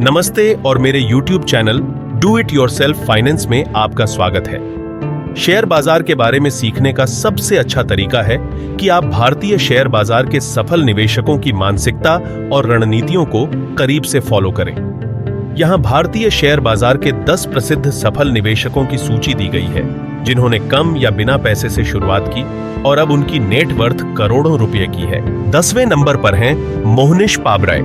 नमस्ते और मेरे YouTube channel do it yourself finance में आपका स्वागत है। शेयर बाजार के बारे में सीखने का सबसे अच्छा तरीका है कि आप भारतीय शेयर बाजार के सफल निवेशकों की मानसिकता और रणनीतियों को करीब से फॉलो करें। यहाँ भारतीय शेयर बाजार के 10 प्रसिद्ध सफल निवेशकों की सूची दी गई है, जिन्होंने कम या बिना पैसे से शुरुआत की और अब उनकी नेटवर्थ करोड़ों रुपए की है। 10वें नंबर पर हैं मोहनीश पाबराय।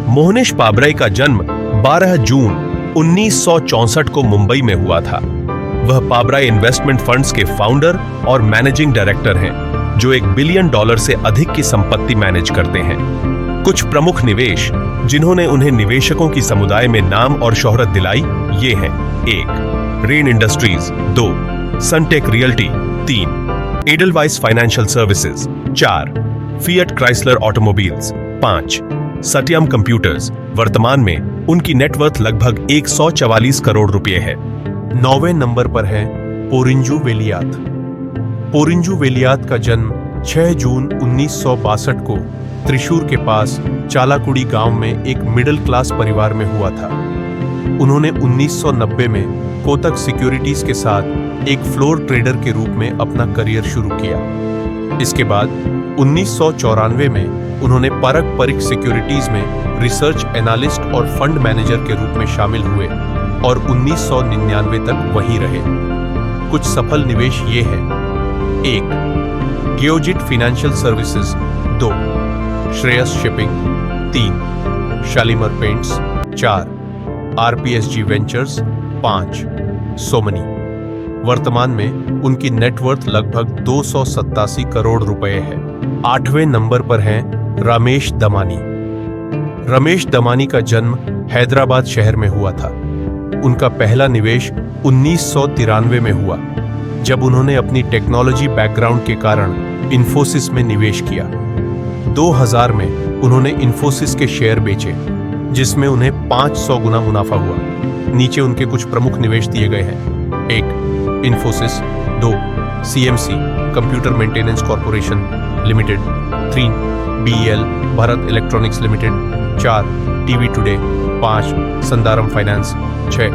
मोहनीश पाबराय का जन्म 12 जून 1964 को मुंबई में हुआ था। वह पाबराय इन्वेस्टमेंट फंड्स के फाउंडर और मैनेजिंग डायरेक्टर हैं, जो $1 बिलियन से अधिक की संपत्ति मैनेज करते हैं। कुछ प्रमुख निवेश जिन्होंने उन्हें निवेशकों की समुदाय में नाम और शोहरत दिलाई, ये हैं: 1. Rain industries, 2. Suntech realty, 3. Edelweiss financial services, 4. Fiat Chrysler automobiles, 5. Satyam computers. वर्तमान में उनकी नेटवर्थ लगभग 144 करोड़ रुपए है। 9वें नंबर पर है पोरिंजू वेलियात। पोरिंजू वेलियात का जन्म 6 जून 1962 को त्रिशूर के पास चालाकुड़ी गांव में एक मिडिल क्लास परिवार में हुआ था। उन्होंने 1990 में कोटक सिक्योरिटीज के साथ एक फ्लोर ट्रेडर के रूप में अपना करियर शुरू किया। इसके बाद 1994 में उन्होंने परक परिक सिक्योरिटीज में रिसर्च एनालिस्ट और फंड मैनेजर के रूप में शामिल हुए और 1999 तक वहीं रहे। कुछ सफल निवेश ये हैं: 1. Geojit Financial Services, 2. Shreyas Shipping, 3. Shalimar Paints, 4. RPSG Ventures, 5. Somany. वर्तमान में उनकी नेटवर्थ लगभग 287 करोड़ रुपए है। 8वें नंबर पर हैं रमेश दमानी। रमेश दमानी का जन्म हैदराबाद शहर में हुआ था। उनका पहला निवेश 1993 में हुआ, जब उन्होंने अपनी टेक्नोलॉजी बैकग्राउंड के कारण इन्फोसिस में निवेश किया। 2000 में उन्होंने इन्फोसिस के शेयर बेचे, जिसमें उन्हें 500 गुना मुनाफा हुआ। नीचे उनके कुछ प्रमुख निवेश दिए गए हैं: 1. Infosys, 2. CMC Computer Maintenance Corporation Limited, 3. BEL Bharat Electronics Limited, 4. TV Today, 5. Sundaram Finance, 6.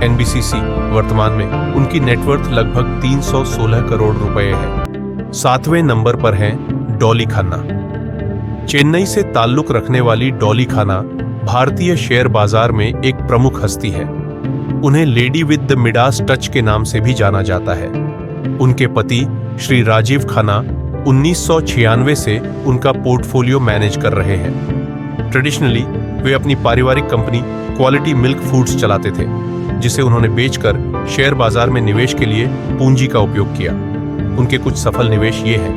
NBCC. वर्तमान में उनकी नेटवर्थ लगभग 316 करोड़ रुपए है। 7वें नंबर पर हैं डॉली खन्ना। चेन्नई से ताल्लुक रखने वाली डॉली खन्ना भारतीय शेयर बाजार में एक प्रमुख हस्ती है। उन्हें lady with the Midas touch के नाम से भी जाना जाता है। उनके पति श्री राजीव खन्ना 1996 से उनका पोर्टफोलियो मैनेज कर रहे हैं। ट्रेडिशनली वे अपनी पारिवारिक कंपनी क्वालिटी मिल्क फूड्स चलाते थे, जिसे उन्होंने बेचकर शेयर बाजार में निवेश के लिए पूंजी का उपयोग किया। उनके कुछ सफल निवेश ये हैं: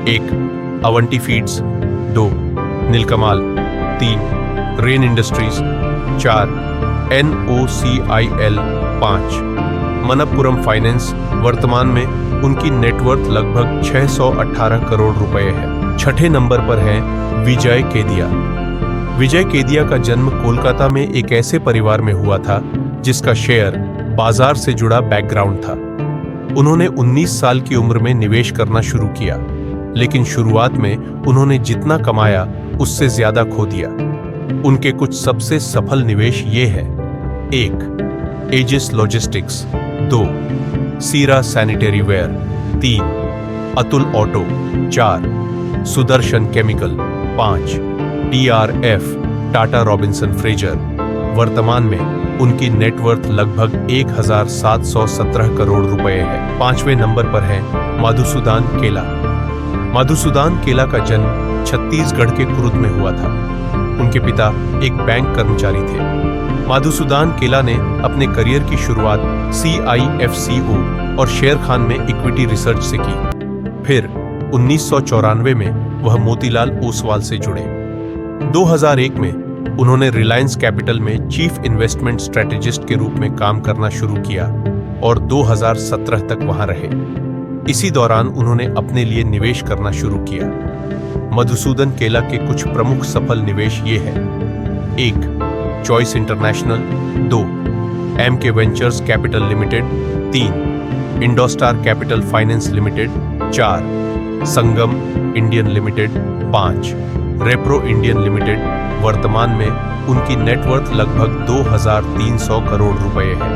1. Avanti feeds, 2. नीलकमाल, 3. Rain industries, 4. NOCIL, 5. Manappuram finance. वर्तमान में उनकी नेटवर्थ लगभग 618 करोड़ रुपए है। 6ठे नंबर पर है विजय केदिया। विजय केदिया का जन्म कोलकाता में एक ऐसे परिवार में हुआ था जिसका शेयर बाजार से जुड़ा बैकग्राउंड था। उन्होंने 19 साल की उम्र में निवेश करना शुरू किया, लेकिन शुरुआत में उन्होंने जितना कमाया उससे ज्यादा खो दिया। उनके कुछ सबसे सफल निवेश ये हैं: 1. Aegis logistics, 2. Cera sanitary ware, 3. Atul auto, 4. Sudarshan chemical, 5. TRF Tata Robinson Fraser. वर्तमान में उनकी नेटवर्थ लगभग 1717 करोड़ रुपए है। 5वें नंबर पर है मधुसूदन केला। मधुसूदन केला का जन्म छत्तीसगढ़ के कुरुद में हुआ था। उनके पिता एक बैंक कर्मचारी थे। मधुसूदन केला ने अपने करियर की शुरुआत CIFCO और शेर खान में इक्विटी रिसर्च से की। फिर 1994 में वह मोतीलाल ओसवाल से जुड़े। 2001 में उन्होंने रिलायंस कैपिटल में चीफ इन्वेस्टमेंट स्ट्रेटेजिस्ट के रूप में काम करना शुरू किया और 2017 तक वहां रहे। इसी दौरान उन्होंने अपने लिए निवेश करना शुरू किया। मधुसूदन केला के कुछ प्रमुख सफल निवेश ये हैं: 1. Choice International, 2. MK Ventures Capital Limited, 3. Indostar Capital Finance Limited, 4. Sangam Indian Limited, 5. Repro Indian Limited, वर्तमान में उनकी नेटवर्थ लगभग 2300 करोड़ रुपए है।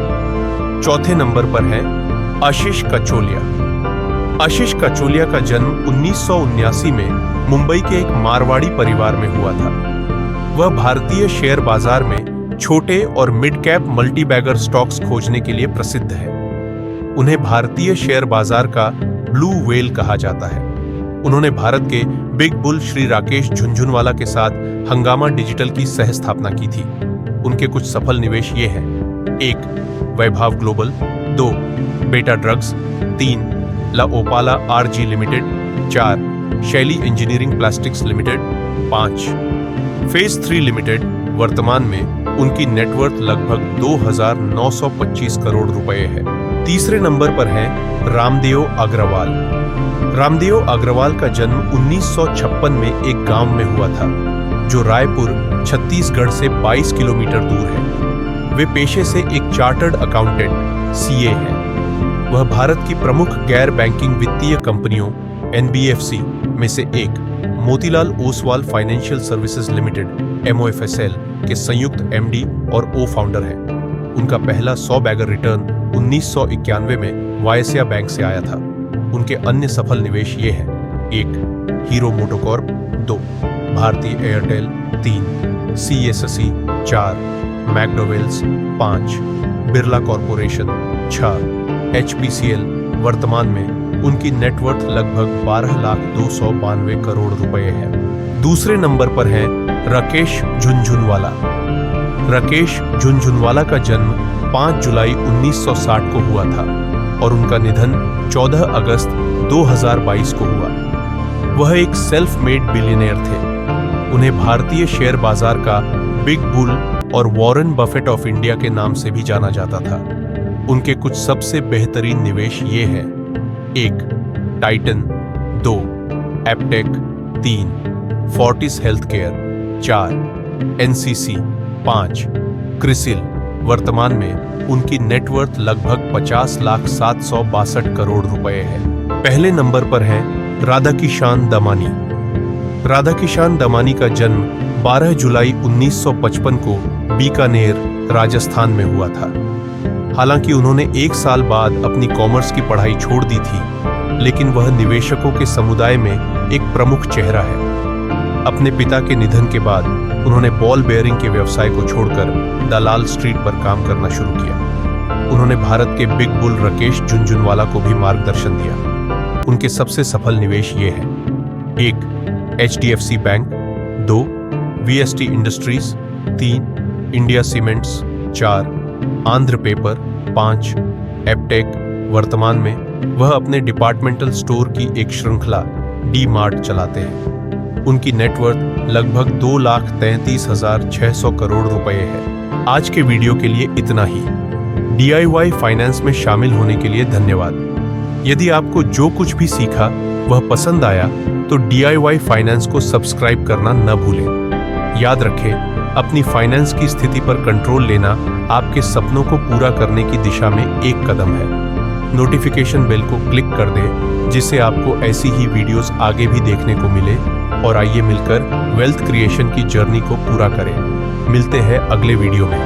चौथे नंबर पर है आशीष कचोलिया। आशीष कचोलिया का जन्म 1979 में मुंबई के एक मारवाड़ी परिवार में हुआ था। वह भारतीय शेयर बाजार में छोटे और mid cap multi bagger stocks खोजने के लिए प्रसिद्ध है। उन्हें भारतीय शेयर बाजार का ब्लू व्हेल कहा जाता है। उन्होंने भारत के बिग बुल श्री राकेश झुनझुनवाला के साथ हंगामा डिजिटल की सह स्थापना की थी। उनके कुछ सफल निवेश ये हैं: 1. वैभव ग्लोबल, 2. बेटा ड्रग्स, 3. ला ओपाला आरजी लिमिटेड, 4. शैली engineering plastics limited, 5. Phase 3 limited, वर्तमान में उनकी नेटवर्थ लगभग 2925 करोड़ रुपए है। तीसरे नंबर पर है रामदेव अग्रवाल। रामदेव अग्रवाल का जन्म 1956 में एक गांव में हुआ था, जो रायपुर, छत्तीसगढ़ से 22 किलोमीटर दूर है। वे पेशे से एक चार्टर्ड अकाउंटेंट (सीए) हैं। वह भारत की प्रमुख गैर बैंकिंग वित्तीय कंपनियों (एनबीएफसी) में से एक Motilal Oswal Financial Services Limited (MOFSL) के संयुक्त एमडी और ओ फाउंडर हैं। उनका पहला 100 बैगर रिटर्न 1991 में वायस्या बैंक से आया था। उनके अन्य सफल निवेश ये हैं: 1. Hero MotoCorp, 2. भारतीय Airtel, 3. CSC, 4. मैकडोवेल्स, 5. Birla corporation, 6. HPCL, वर्तमान में उनकी नेटवर्थ लगभग 12,292 करोड़ रुपए है। दूसरे नंबर पर है राकेश झुनझुनवाला। राकेश झुनझुनवाला का जन्म 5 जुलाई 1960 को हुआ था और उनका निधन 14 अगस्त 2022 को हुआ। वह एक सेल्फ मेड बिलियनियर थे। उन्हें भारतीय शेयर बाजार का बिग बुल और वॉरेन बफेट ऑफ इंडिया के नाम से भी जाना जाता था। उनके कुछ सबसे बेहतरीन निवेश ये हैं: 1. Titan, 2. Aptech, 3. Fortis healthcare, 4. NCC, 5. CRISIL, वर्तमान में उनकी नेटवर्थ लगभग 50,762 करोड़ रुपए है। पहले नंबर पर है राधाकिशान दमानी। राधाकिशान दमानी का जन्म 12 जुलाई 1955 को बीकानेर, राजस्थान में हुआ था। हालांकि उन्होंने 1 साल बाद अपनी कॉमर्स की पढ़ाई छोड़ दी थी, लेकिन वह निवेशकों के समुदाय में एक प्रमुख चेहरा है। अपने पिता के निधन के बाद उन्होंने बॉल बेयरिंग के व्यवसाय को छोड़कर दलाल स्ट्रीट पर काम करना शुरू किया। उन्होंने भारत के बिग बुल राकेश झुनझुनवाला को भी मार्गदर्शन दिया। उनके सबसे सफल निवेश ये हैं: 1. HDFC bank, 2. VST industries, 3. India cements, 4. Andhra paper, 5. Aptech, वर्तमान में वह अपने डिपार्टमेंटल स्टोर की एक श्रृंखला डी मार्ट चलाते हैं। उनकी नेटवर्थ लगभग 2,33,600 करोड़ रुपए है। आज के वीडियो के लिए इतना ही। DIY फाइनेंस में शामिल होने के लिए धन्यवाद। यदि आपको जो कुछ भी सीखा वह पसंद आया तो DIY फाइनेंस को सब्सक्राइब करना न भूलें। याद रखें, अपनी फाइनेंस की स्थिति पर कंट्रोल लेना आपके सपनों को पूरा करने की दिशा में एक कदम है। नोटिफिकेशन बेल को क्लिक कर दें, जिससे आपको ऐसी ही वीडियोस आगे भी देखने को मिले। और आइए मिलकर वेल्थ क्रिएशन की जर्नी को पूरा करें। मिलते हैं अगले वीडियो में।